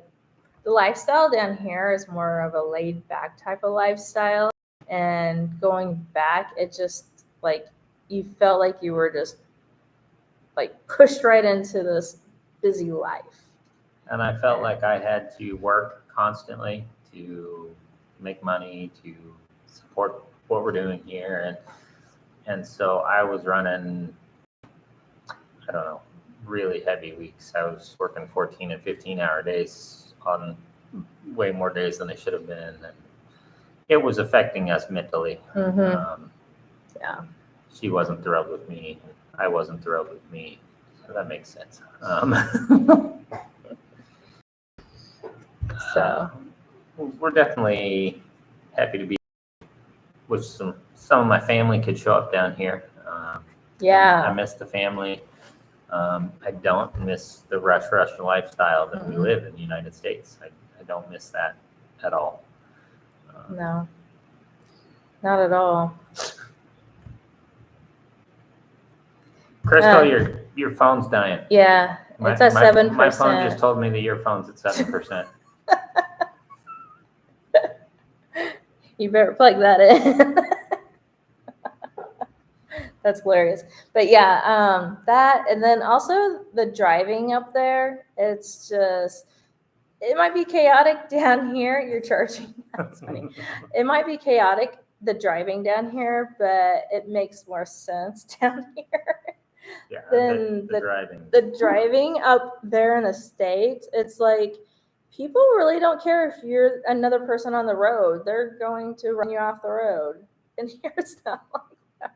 the lifestyle down here is more of a laid back type of lifestyle. And going back, it just like you felt like you were just like pushed right into this busy life. And I felt like I had to work constantly to make money to support what we're doing here. And so I was running, I don't know, really heavy weeks. I was working 14 and 15-hour days on way more days than they should have been. And it was affecting us mentally. Yeah. She wasn't thrilled with me. I wasn't thrilled with me. So that makes sense. So we're definitely happy to be with some of my family could show up down here. yeah. I miss the family. I don't miss the rush lifestyle that we live in the United States. I don't miss that at all. No, not at all. Crystal, your phone's dying. Yeah, it's at 7%. My phone just told me that your phone's at 7%. You better plug that in. That's hilarious. But yeah, that, and then also the driving up there, it's just, it might be chaotic down here. You're charging. That's funny. It might be chaotic, the driving down here, but it makes more sense down here. Yeah, than the driving. The driving up there in the States, it's like people really don't care if you're another person on the road. They're going to run you off the road. And here it's not like that.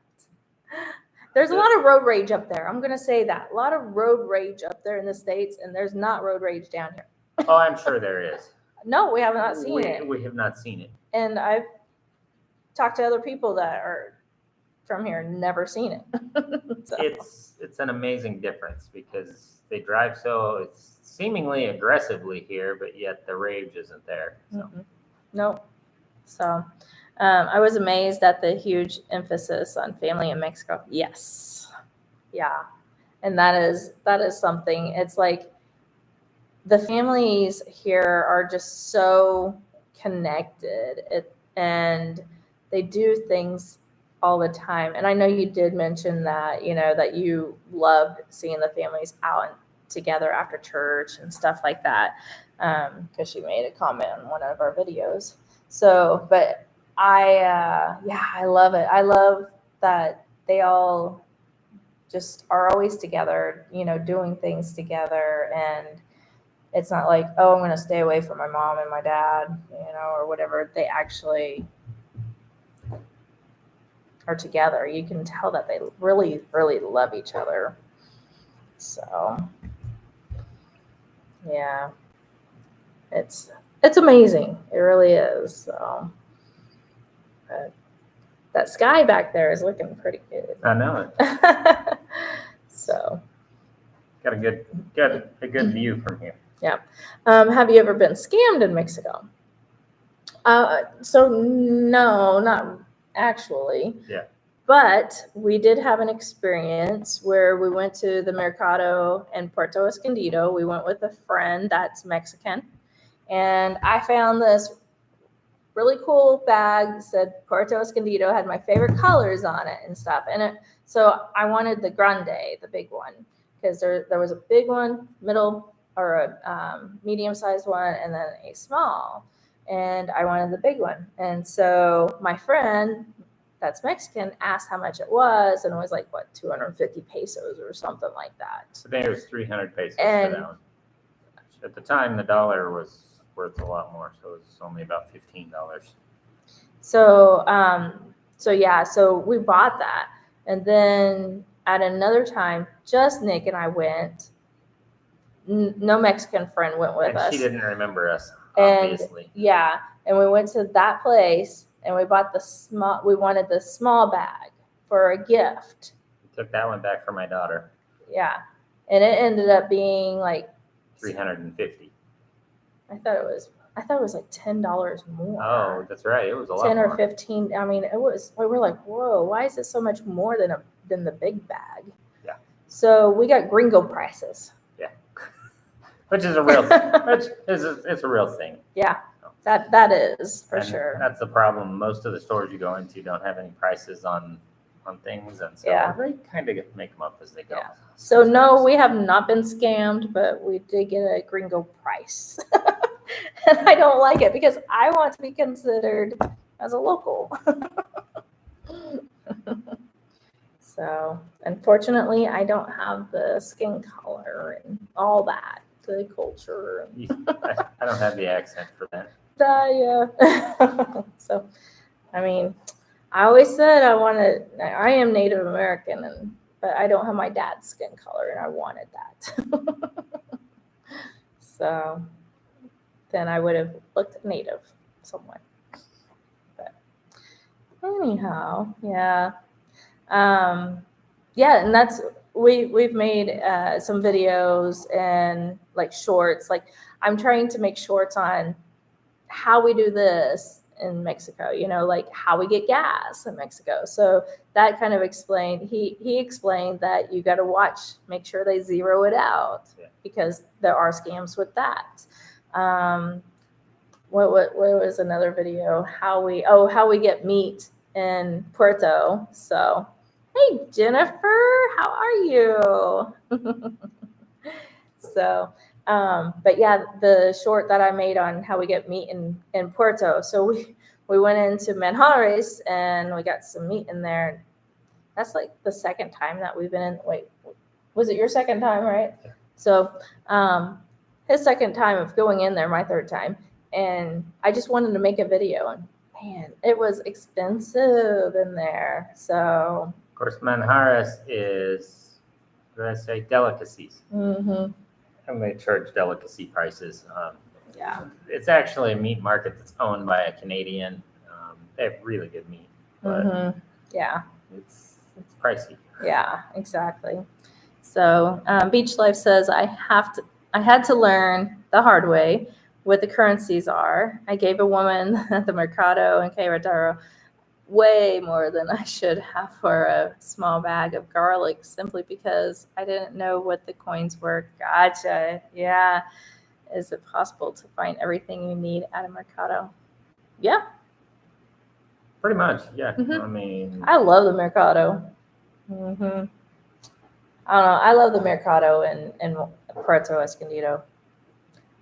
There's a lot of road rage up there. I'm going to say that. A lot of road rage up there in the States, and there's not road rage down here. Oh, I'm sure there is. No, we have not seen it. We have not seen it. And I've talked to other people that are from here, never seen it. So. It's an amazing difference because they drive so it's seemingly aggressively here, but yet the rage isn't there. So. Nope. So I was amazed at the huge emphasis on family in Mexico. Yes. Yeah. And that is something. It's like the families here are just so connected and they do things all the time. And I know you did mention that, that you loved seeing the families out and together after church and stuff like that. Because she made a comment on one of our videos. So, but I love it. I love that they all just are always together, doing things together. And it's not like, oh, I'm going to stay away from my mom and my dad, or whatever. They actually are together. You can tell that they really, really love each other. So, yeah, it's amazing. It really is. So, but that sky back there is looking pretty good. I know it. So, got a good view from here. Yeah. Have you ever been scammed in Mexico? So no, not actually. Yeah. But we did have an experience where we went to the Mercado in Puerto Escondido. We went with a friend that's Mexican. And I found this really cool bag that said Puerto Escondido, had my favorite colors on it and stuff. And so I wanted the grande, the big one, because there was a big one, middle, or a medium-sized one, and then a small. And I wanted the big one. And so my friend that's Mexican asked how much it was, and it was like, 250 pesos or something like that. I think it was 300 pesos for that one. At the time, the dollar was worth a lot more, so it was only about $15. So, so we bought that. And then at another time, just Nick and I went. No Mexican friend went with us. She didn't remember us, and obviously. Yeah, and we went to that place, and we bought we wanted the small bag for a gift. Took that one back for my daughter. Yeah, and it ended up being like 350. I thought it was like $10 more. Oh, that's right. It was a lot 10 more. or 15. I mean, we were like, whoa, why is it so much more than the big bag? Yeah. So we got gringo prices. Yeah. Which is a real it's a real thing. Yeah. That is for sure. That's the problem. Most of the stores you go into don't have any prices on things, and so they kind of make them up as they go. Yeah. So no, we have not been scammed, but we did get a gringo price. And I don't like it because I want to be considered as a local. So unfortunately, I don't have the skin color and all that, the culture. I don't have the accent for that. Yeah. So, I mean, I always said I am Native American, but I don't have my dad's skin color, and I wanted that. So then I would have looked native somewhat. But anyhow, yeah. Yeah, and that's we've made some videos and like shorts. Like I'm trying to make shorts on how we do this in Mexico, like how we get gas in Mexico. So that kind of explained, he explained that you got to make sure they zero it out, because there are scams with that. What was another video? How we get meat in Puerto. So, hey Jennifer, how are you? So, but yeah, the short that I made on how we get meat in Puerto. So we went into Manjares and we got some meat in there. That's like the second time that we've been in. Wait, was it your second time, right? Yeah. So, his second time of going in there, my third time. And I just wanted to make a video, and man, it was expensive in there. So, of course, Manjares is, what did I say, delicacies. Mm-hmm. And they charge delicacy prices. Yeah. It's actually a meat market that's owned by a Canadian. They have really good meat, but yeah, it's pricey. Yeah, exactly. So Beach Life says I had to learn the hard way what the currencies are. I gave a woman at the Mercado in Querétaro way more than I should have for a small bag of garlic, simply because I didn't know what the coins were. Gotcha. Yeah. Is it possible to find everything you need at a Mercado? Yeah. Pretty much, yeah. Mm-hmm. I mean, I love the Mercado. Mm-hmm. I don't know. I love the Mercado in Puerto Escondido.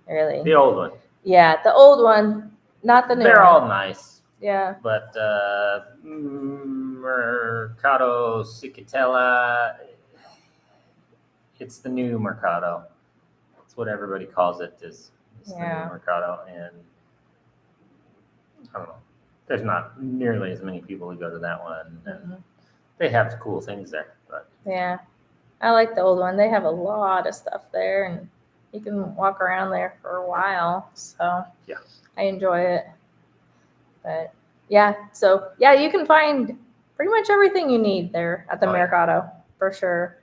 Really? The old one. Yeah, the old one, not the new They're one. all nice, Yeah. but Mercado Cicatela, it's the new Mercado. That's what everybody calls it. Is the Yeah. new Mercado, and I don't know. There's not nearly as many people who go to that one, and Mhm. they have cool things there. But Yeah. I like the old one. They have a lot of stuff there, and you can walk around there for a while. So Yeah. I enjoy it. But yeah, so yeah, you can find pretty much everything you need there at the Oh, yeah. Mercado for sure.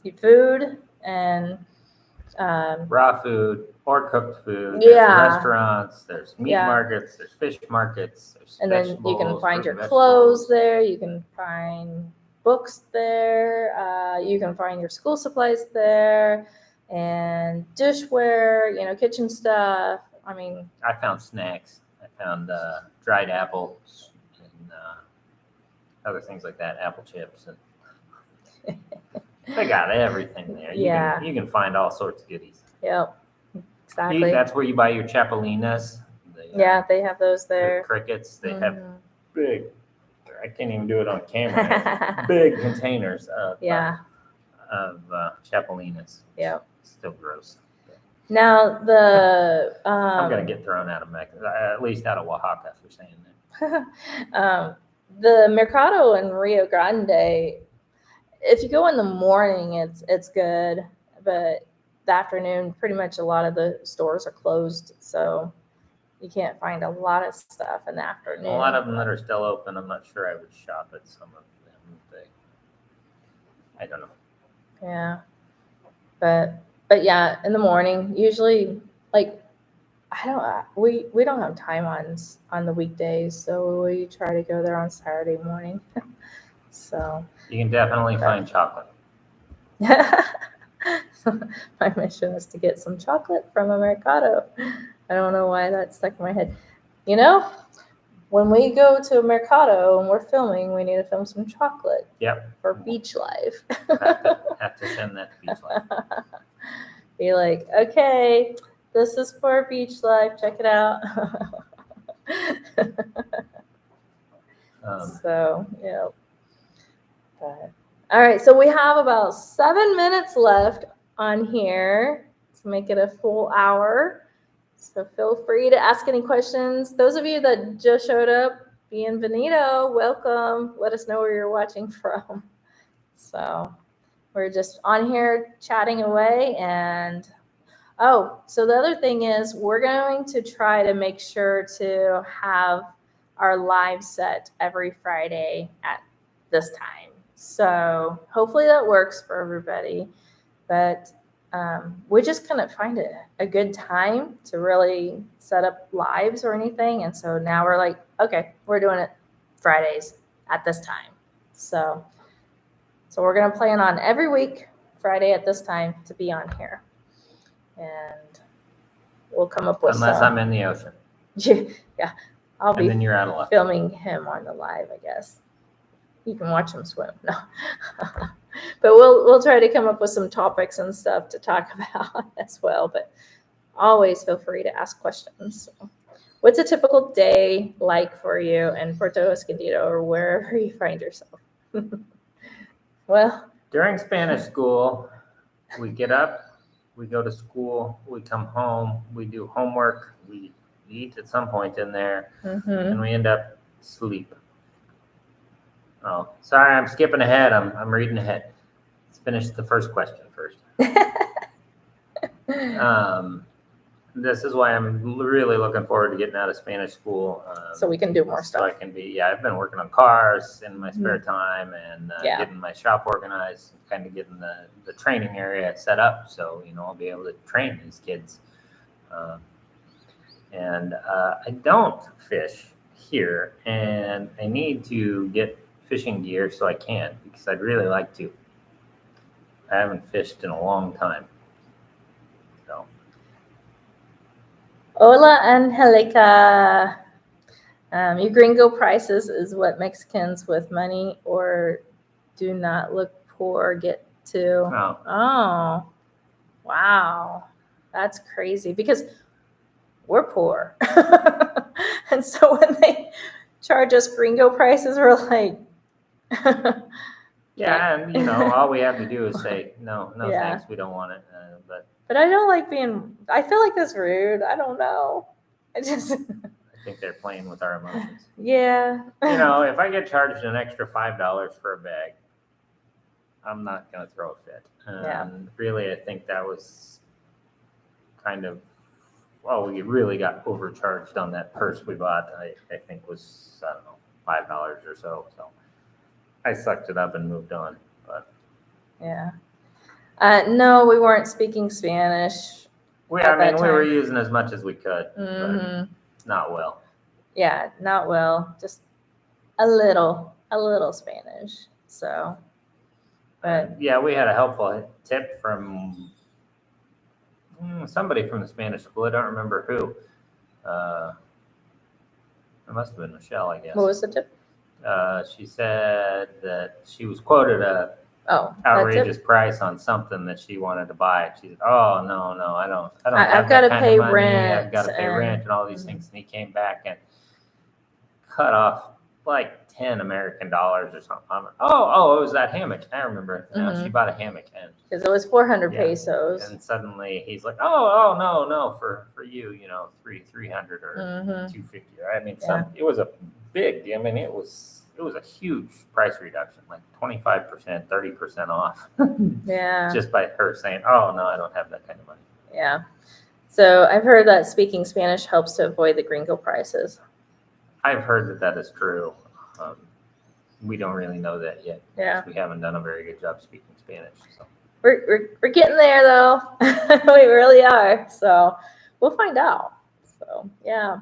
Your food and raw food or cooked food. Yeah. There's restaurants. There's meat Yeah. markets. There's fish markets. There's and then you can vegetables, find fruit your and clothes vegetables. there. You can find books there. You can find your school supplies there, and dishware. Kitchen stuff. I mean, I found snacks. I found dried apples and other things like that, apple chips, and they got everything there. Yeah. You can find all sorts of goodies. Yep. Exactly. That's where you buy your chapelinas. Yeah, they have those The there. crickets. They have Mhm. big. I can't even do it on camera. Big containers of Yeah. chapelinas. Yep. Still gross. Now the I'm gonna get thrown out of Mexico, at least out of Oaxaca for saying that. the Mercado in Rio Grande. If you go in the morning, it's good, but the afternoon, pretty much a lot of the stores are closed, so you can't find a lot of stuff in the afternoon. A lot of them that are still open, I'm not sure I would shop at some of them. I don't know. Yeah, but yeah, in the morning, usually like we don't have time on the weekdays, so we try to go there on Saturday morning. So You can definitely find chocolate. my mission is to get some chocolate from a Mercado. I don't know why that stuck in my head. When we go to a Mercado and we're filming, we need to film some chocolate. Yep. For Beach Life. Have to send that to Beach Life. Be like, okay, this is for Beach Life. Check it out. So, yeah. But, all right, so we have about 7 minutes left on here to make it a full hour. So feel free to ask any questions. Those of you that just showed up, bienvenido, welcome. Let us know where you're watching from. So we're just on here chatting away. And so the other thing is we're going to try to make sure to have our live set every Friday at this time. So hopefully that works for everybody. But we just couldn't find a good time to really set up lives or anything. And so now we're like, okay, we're doing it Fridays at this time. So we're going to plan on every week, Friday at this time, to be on here. And we'll come up with Unless I'm in the ocean. Yeah, I'll and then you're out of luck. filming him on the live, I guess. You can watch him swim. No. But we'll try to come up with some topics and stuff to talk about as well. But always feel free to ask questions. So, what's a typical day like for you in Puerto Escondido or wherever you find yourself? Well, during Spanish school, we get up, we go to school, we come home, we do homework, we eat at some point in there, and we end up asleep. Oh, sorry, I'm skipping ahead. I'm reading ahead. Let's finish the first question first. This is why I'm really looking forward to getting out of Spanish school. So we can do more stuff. So I can I've been working on cars in my spare time and getting my shop organized, kind of getting the training area set up. So, I'll be able to train these kids. And I don't fish here, and I need to get fishing gear so I can, because I'd really like to. I haven't fished in a long time. So. Hola, Angelica. Your gringo prices is what Mexicans with money or do not look poor get to. Oh. Oh, Wow. That's crazy because we're poor. And so when they charge us gringo prices, we're like, Yeah, and all we have to do is say no, Yeah. thanks, we don't want it. but I don't like I feel like that's rude. I don't know. I just, I think they're playing with our emotions. yeah. If I get charged an extra $5 for a bag, I'm not going to throw a fit. And really, I think that was kind of, we really got overcharged on that purse we bought. I think was, I don't know, $5 or so. So I sucked it up and moved on. But Yeah. No, we weren't speaking Spanish. we were using as much as we could, Mhm. but not well. Yeah, not well. Just a little Spanish. So, but Yeah, we had a helpful tip from somebody from the Spanish school. I don't remember who. It must have been Michelle, I guess. what was the tip? She said that she was quoted a Oh, outrageous price on something that she wanted to buy. She said, "Oh no, I don't I've have gotta that kind pay of money. rent I've got to pay rent and all these things." And he came back and cut off like $10 or something. It was that hammock. I remember it now. She bought a hammock and because it was 400 pesos. and suddenly he's like, "Oh no, for you, 300 or 250." I mean, it was a big. I mean, it was a huge price reduction, like 25%, 30% off. Yeah. Just by her saying, "Oh no, I don't have that kind of money." Yeah. So I've heard that speaking Spanish helps to avoid the gringo prices. I've heard that is true. We don't really know that yet. Yeah. We haven't done a very good job speaking Spanish. So. We're getting there though. We really are. So we'll find out. So yeah.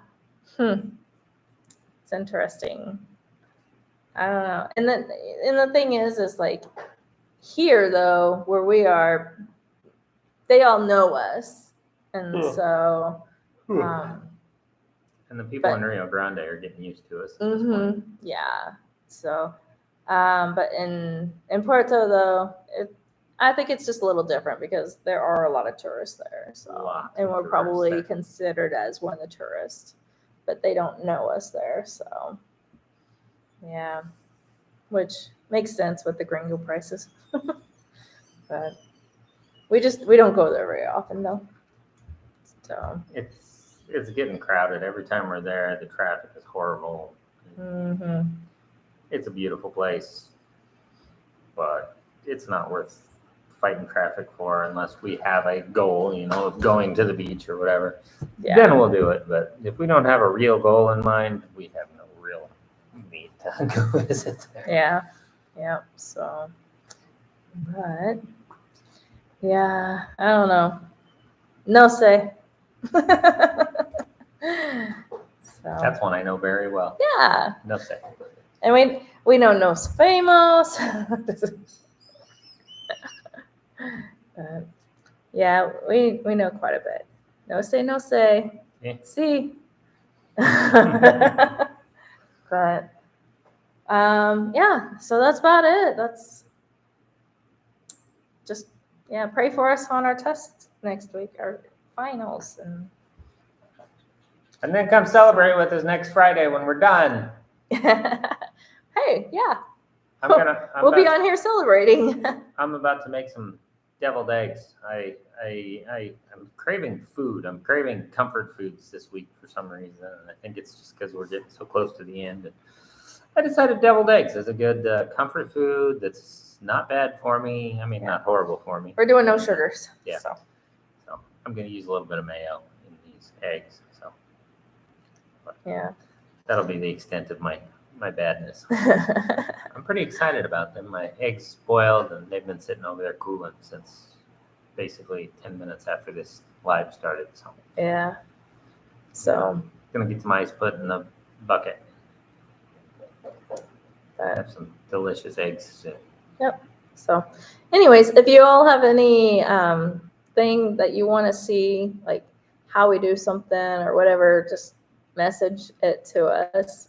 It's interesting. I don't know. And the thing is like here though, where we are, they all know us. And so and the people in Rio Grande are getting used to us at this point. Yeah. So but in Puerto though, I think it's just a little different because there are a lot of tourists there. So and we're probably considered as one of the tourists, but they don't know us there. So yeah, which makes sense with the gringo prices. But we don't go there very often though. So it's getting crowded every time we're there. The traffic is horrible. It's a beautiful place, but it's not worth fighting traffic for unless we have a goal, of going to the beach or whatever. Yeah. Then we'll do it. But if we don't have a real goal in mind, we have no real need to go visit there. Yeah. So, but yeah, I don't know. No say. So, that's one I know very well. Yeah. No say. And we know nos famous. Yeah, we know quite a bit. No say. Yeah. See. But yeah, so that's about it. That's just pray for us on our tests next week, our finals, and then come celebrate with us next Friday when we're done. Hey, yeah. We'll be on here celebrating. I'm about to make some deviled eggs. I'm craving food. I'm craving comfort foods this week for some reason. And I think it's just because we're getting so close to the end. And I decided deviled eggs is a good comfort food that's not bad for me. I mean, not horrible for me. We're doing no sugars. Yeah. So I'm going to use a little bit of mayo in these eggs. So that'll be the extent of my badness. I'm pretty excited about them. My eggs boiled and they've been sitting over there cooling since basically 10 minutes after this live started. So So gonna get some ice put in the bucket. Have some delicious eggs soon. Yep. So anyways, if you all have any thing that you want to see, like how we do something or whatever, just message it to us.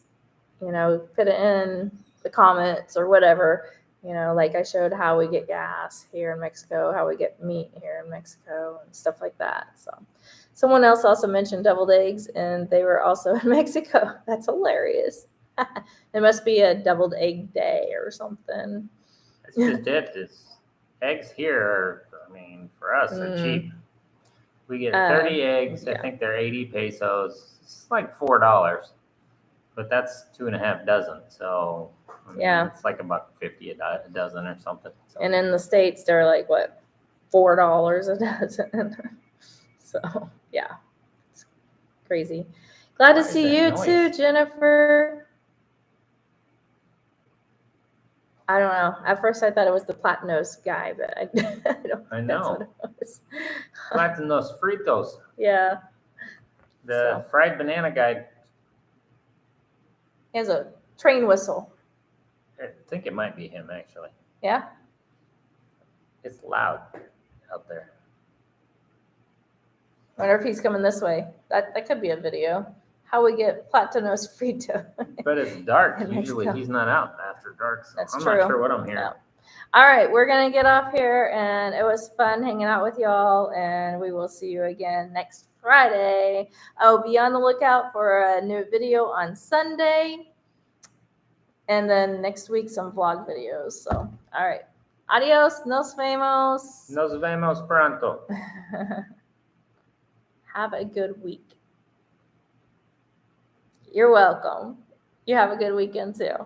Put it in the comments or whatever, Like I showed how we get gas here in Mexico, how we get meat here in Mexico, and stuff like that. So, someone else also mentioned deviled eggs, and they were also in Mexico. That's hilarious. It must be a deviled egg day or something. It's just it. It's eggs here are, for us, are cheap. We get 30 eggs. I yeah. think they're 80 pesos. It's like $4, but that's 2.5 dozen. So Yeah. it's like $1.50 a dozen or something. So. And in the States, they're like what, $4 a dozen. So yeah, it's crazy. Glad to see you too, Jennifer. I don't know. At first, I thought it was the Platanos guy, but I don't think that's what it was. Platanos fritos. Yeah. The fried banana guy. He has a train whistle. I think it might be him, actually. Yeah? It's loud out there. I wonder if he's coming this way. That could be a video. How we get Platanos frito. But it's dark. Usually he's not out after dark, so That's I'm true. not sure what I'm hearing. Yeah. All right, we're going to get off here, and it was fun hanging out with y'all, and we will see you again next Friday. Oh, be on the lookout for a new video on Sunday, and then next week some vlog videos. So, all right. Adios, nos vemos. Nos vemos pronto. Have a good week. You're welcome. You have a good weekend too.